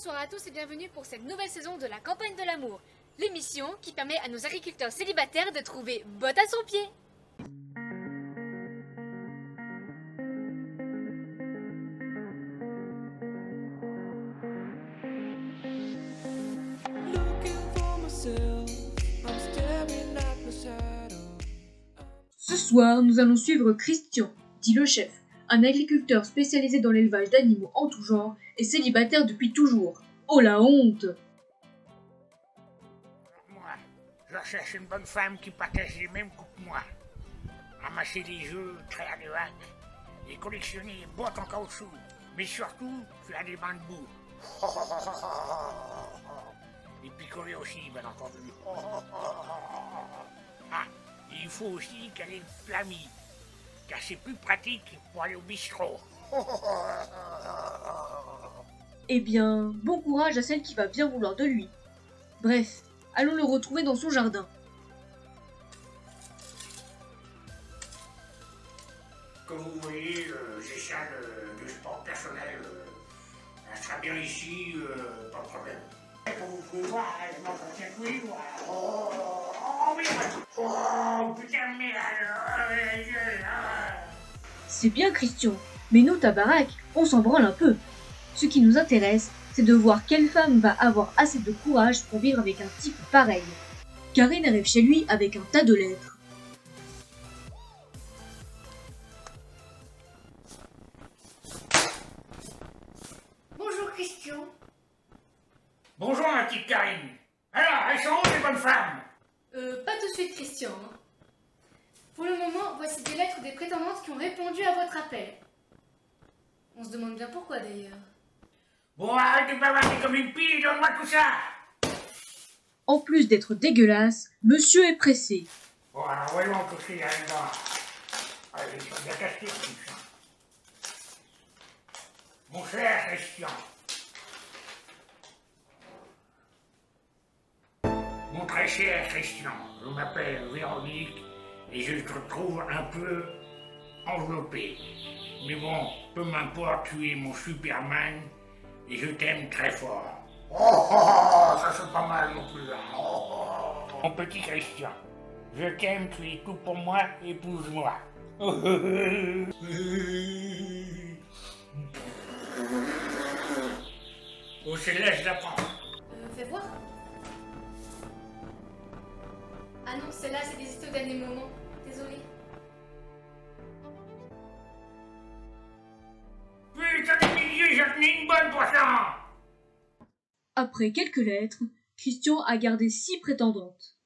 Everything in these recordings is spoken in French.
Bonsoir à tous et bienvenue pour cette nouvelle saison de la campagne de l'amour, l'émission qui permet à nos agriculteurs célibataires de trouver botte à son pied. Ce soir, nous allons suivre Christian, dit le chef, un agriculteur spécialisé dans l'élevage d'animaux en tout genre et célibataire depuis toujours. Oh la honte! Moi, je recherche une bonne femme qui partage les mêmes goûts que moi. Ramasser des jeux, traire des vagues, et collectionner les boîtes en caoutchouc. Mais surtout, faire des bains de boue. Et picoler aussi, bien entendu. Ah, et il faut aussi qu'elle ait une famille, car c'est plus pratique pour aller au bistrot. Eh bien, bon courage à celle qui va bien vouloir de lui. Bref, allons le retrouver dans son jardin. Comme vous voyez, j'ai ça de sport personnel. Elle sera bien ici, pas de problème. Comme vous pouvez voir, elle m'entretient tous les jours. Oh merde! Oh putain de merde! C'est bien Christian, mais nous, ta baraque, on s'en branle un peu. Ce qui nous intéresse, c'est de voir quelle femme va avoir assez de courage pour vivre avec un type pareil. Karine arrive chez lui avec un tas de lettres. Bonjour Christian. Bonjour ma petite Karine. Alors, elles sont où les bonnes femmes? Pas tout de suite Christian. Pour le moment, voici des lettres des prétendantes qui ont répondu à votre appel. On se demande bien pourquoi d'ailleurs. Bon, arrête de bavarder comme une pie, donne-moi tout ça. En plus d'être dégueulasse, monsieur est pressé. Bon, alors voyons tout ce qu'il y a là-dedans. Allez, ils sont bien cachés, tout ça. Mon cher Christian. Mon très cher Christian, je m'appelle Véronique et je te trouve un peu enveloppé. Mais bon, peu m'importe, tu es mon Superman et je t'aime très fort. Oh, ça c'est pas mal non plus. Mon petit Christian, je t'aime, tu es tout pour moi, épouse-moi. Oh, celle-là, je la prends. Fais voir. Ah non, celle-là, c'est des histoires derniers moments. Désolée. Putain de milliers, j'en ai une bonne pour ça. Après quelques lettres, Christian a gardé 6 prétendantes.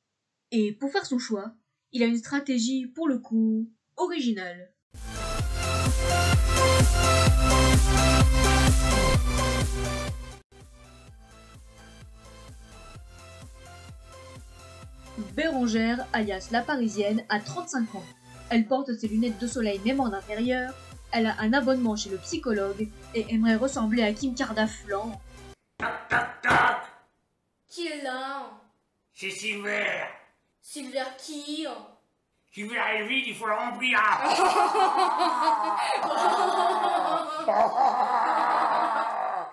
Et pour faire son choix, il a une stratégie, pour le coup, originale. Bérangère, alias la Parisienne, a 35 ans. Elle porte ses lunettes de soleil même en intérieur, elle a un abonnement chez le psychologue et aimerait ressembler à Kim Kardashian. Toc, toc, toc. Qui est là? C'est Silver. Silver qui? Silver est vide, il faut le remplir.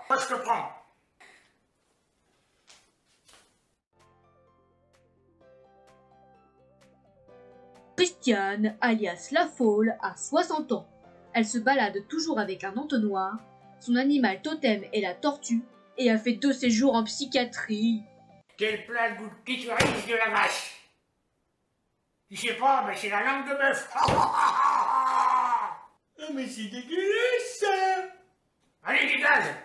Moi, je te prends. Christiane, alias la Folle, a 60 ans. Elle se balade toujours avec un entonnoir. Son animal totem est la tortue et a fait 2 séjours en psychiatrie. Quel plat de goût de clitoris de la vache? Tu sais pas, mais c'est la langue de bœuf. Oh mais c'est dégueulasse ça! Allez, dégage.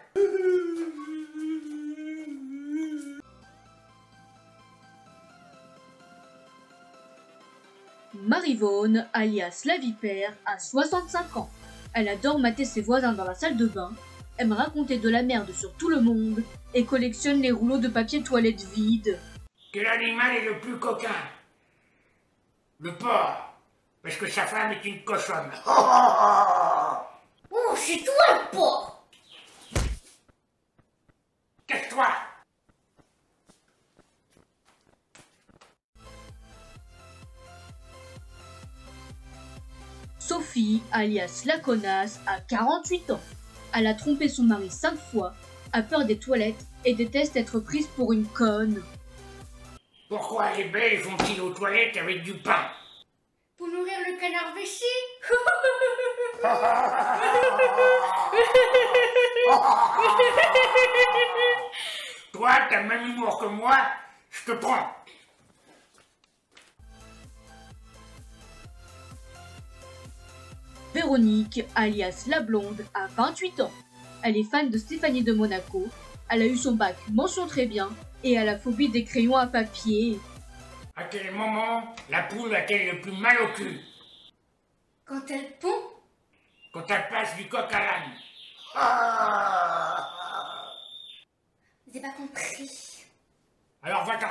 Marivonne, alias la Vipère, a 65 ans. Elle adore mater ses voisins dans la salle de bain, aime raconter de la merde sur tout le monde et collectionne les rouleaux de papier toilette vides. Quel animal est le plus coquin? Le porc. Parce que sa femme est une cochonne. Oh, c'est toi le porc! Cache-toi. Sophie, alias la connasse, a 48 ans. Elle a trompé son mari 5 fois a peur des toilettes et déteste être prise pour une conne. Pourquoi les belles vont-ils aux toilettes avec du pain? Pour nourrir le canard vesché. Toi, t'as le même humour que moi, je te prends. Véronique, alias la blonde, a 28 ans. Elle est fan de Stéphanie de Monaco. Elle a eu son bac mention très bien et a la phobie des crayons à papier. À quel moment la poule a-t-elle le plus mal au cul? Quand elle pond. Quand elle passe du coq à l'âne. J'ai pas compris. Alors va-t'en.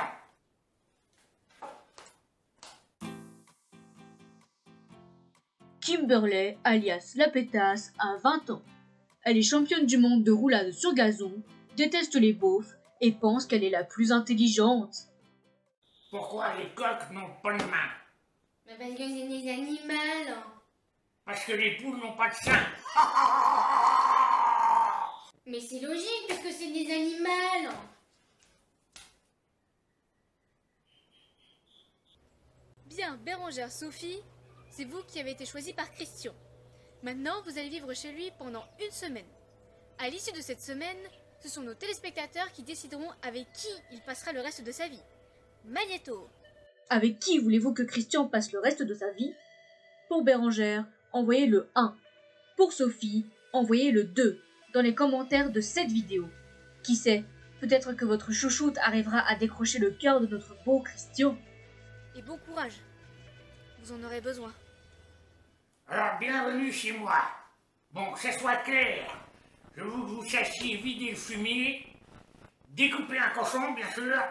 Kimberley, alias la pétasse, a 20 ans. Elle est championne du monde de roulade sur gazon, déteste les beaufs et pense qu'elle est la plus intelligente. Pourquoi les coqs n'ont pas de main? Mais parce que c'est des animaux. Parce que les poules n'ont pas de sein. Mais c'est logique puisque c'est des animaux. Bien, Bérengère Sophie, c'est vous qui avez été choisie par Christian. Maintenant, vous allez vivre chez lui pendant une semaine. À l'issue de cette semaine, ce sont nos téléspectateurs qui décideront avec qui il passera le reste de sa vie. Magnéto. Avec qui voulez-vous que Christian passe le reste de sa vie? Pour Bérengère, envoyez le 1. Pour Sophie, envoyez le 2 dans les commentaires de cette vidéo. Qui sait, peut-être que votre chouchoute arrivera à décrocher le cœur de notre beau Christian. Et bon courage. Vous en aurez besoin. Alors bienvenue chez moi. Bon, que ce soit clair. Je veux que vous sachiez vider le fumier, découper un cochon bien sûr,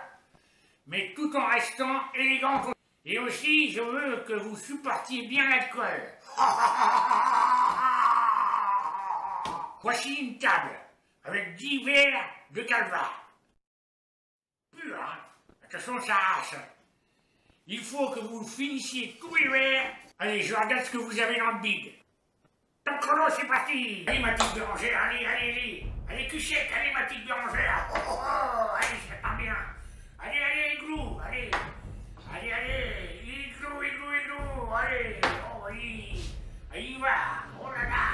mais tout en restant élégant. Et aussi, je veux que vous supportiez bien l'alcool. Voici une table, avec 10 verres de calva. Pur, hein? Attention, ça arrache. Il faut que vous finissiez tous les verres. Allez, je regarde ce que vous avez dans le bide. Top chrono, c'est parti. Allez, ma petite Bérengère, allez, Cuchette, allez, ma petite Bérengère. Allez, ça part bien. Allez, igloo, allez, igloo, allez, oh, allez, y va, oh là là.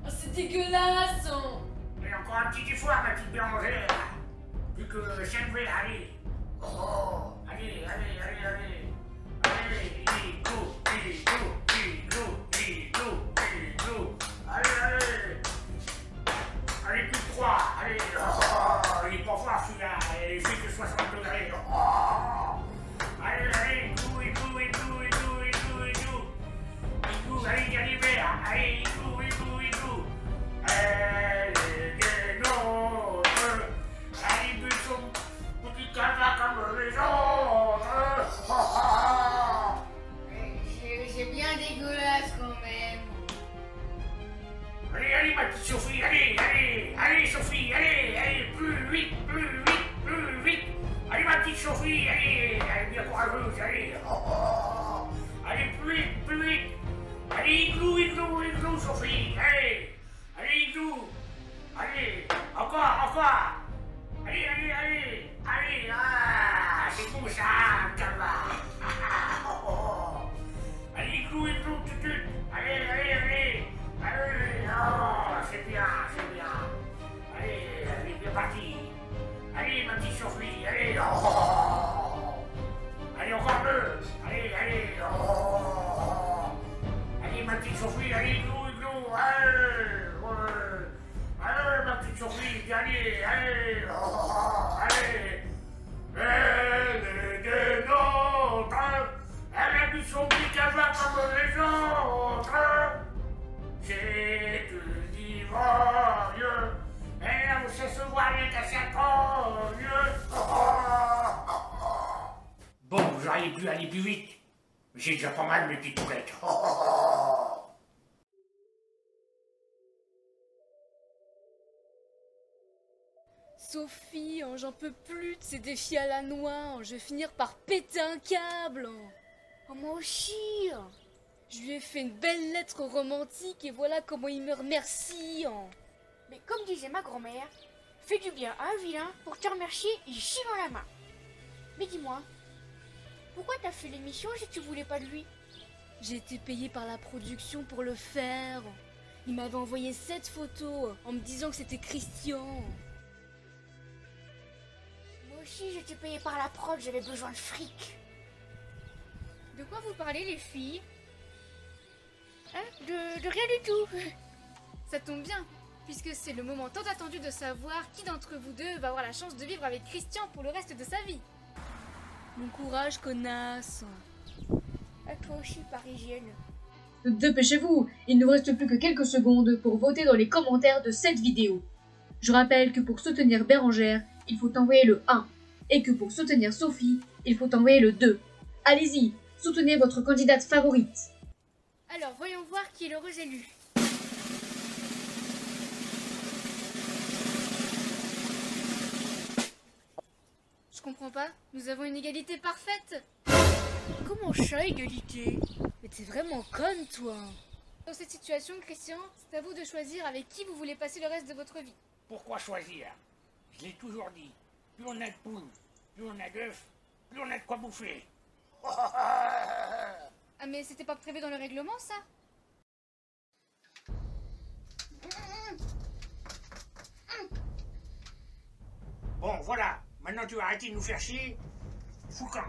Oh, c'est dégueulasse. Et encore un petit effort, ma petite Bérengère. Plus que 5 verres, allez. Oh, allez, igloo. Allez, plus de 3, allez, oh, il est pas fort celui-là, il fait que 60 degrés. Oh. Allez, igloo. Igloo, allez, il y a des verres, allez, igloo. Elle est nôtre, allez, but son petit canard comme les autres. C'est bien dégueulasse quand même. Allez, ma petite Sophie, allez, Sophie, allez, plus vite. Allez, ma petite Sophie, allez, bien courageuse, allez. Oh. Allez, plus vite. Allez, igloo, Sophie, allez, igloo. Allez, encore. Allez, c'est bon ça, calva. Allez, igloo, tout. Allez, oh, c'est bien. Allez, bien parti. Allez, ma petite Sophie, allez, oh. Allez, encore deux. Allez, oh. Allez, ma petite Sophie, allez, igloo, allez, ma petite Sophie, allez, oh, allez. Elle est des nôtres, elle a bu son petit cava comme les autres. C'est une ivoire, elle ne sait se voir rien qu'à sa cogne. Bon, j'aurais pu aller plus vite, mais j'ai déjà pas mal mes petites poulettes. Sophie, j'en peux plus de ces défis à la noix. Je vais finir par péter un câble. Oh, moi aussi. Je lui ai fait une belle lettre romantique et voilà comment il me remercie. Mais comme disait ma grand-mère, fais du bien à un vilain pour te remercier ici dans la main. Mais dis-moi, pourquoi t'as fait l'émission si tu voulais pas de lui? J'ai été payée par la production pour le faire. Il m'avait envoyé 7 photos en me disant que c'était Christian. Moi aussi j'étais payée par la prod, j'avais besoin de fric. De quoi vous parlez, les filles? Hein? De rien du tout. Ça tombe bien, puisque c'est le moment tant attendu de savoir qui d'entre vous deux va avoir la chance de vivre avec Christian pour le reste de sa vie. Mon courage, connasse. À toi aussi, parisienne. Dépêchez-vous, il ne vous reste plus que quelques secondes pour voter dans les commentaires de cette vidéo. Je rappelle que pour soutenir Bérangère, il faut envoyer le 1, et que pour soutenir Sophie, il faut envoyer le 2. Allez-y, soutenez votre candidate favorite. Alors, voyons voir qui est l'heureux élu. Je comprends pas, nous avons une égalité parfaite. Comment ça, égalité? Mais t'es vraiment conne, toi. Dans cette situation, Christian, c'est à vous de choisir avec qui vous voulez passer le reste de votre vie. Pourquoi choisir? Je l'ai toujours dit. Plus on a de poules, plus on a d'œufs, plus on a de quoi bouffer. Ah mais c'était pas prévu dans le règlement, ça? Bon, voilà. Maintenant tu vas arrêter de nous faire chier. Foucan.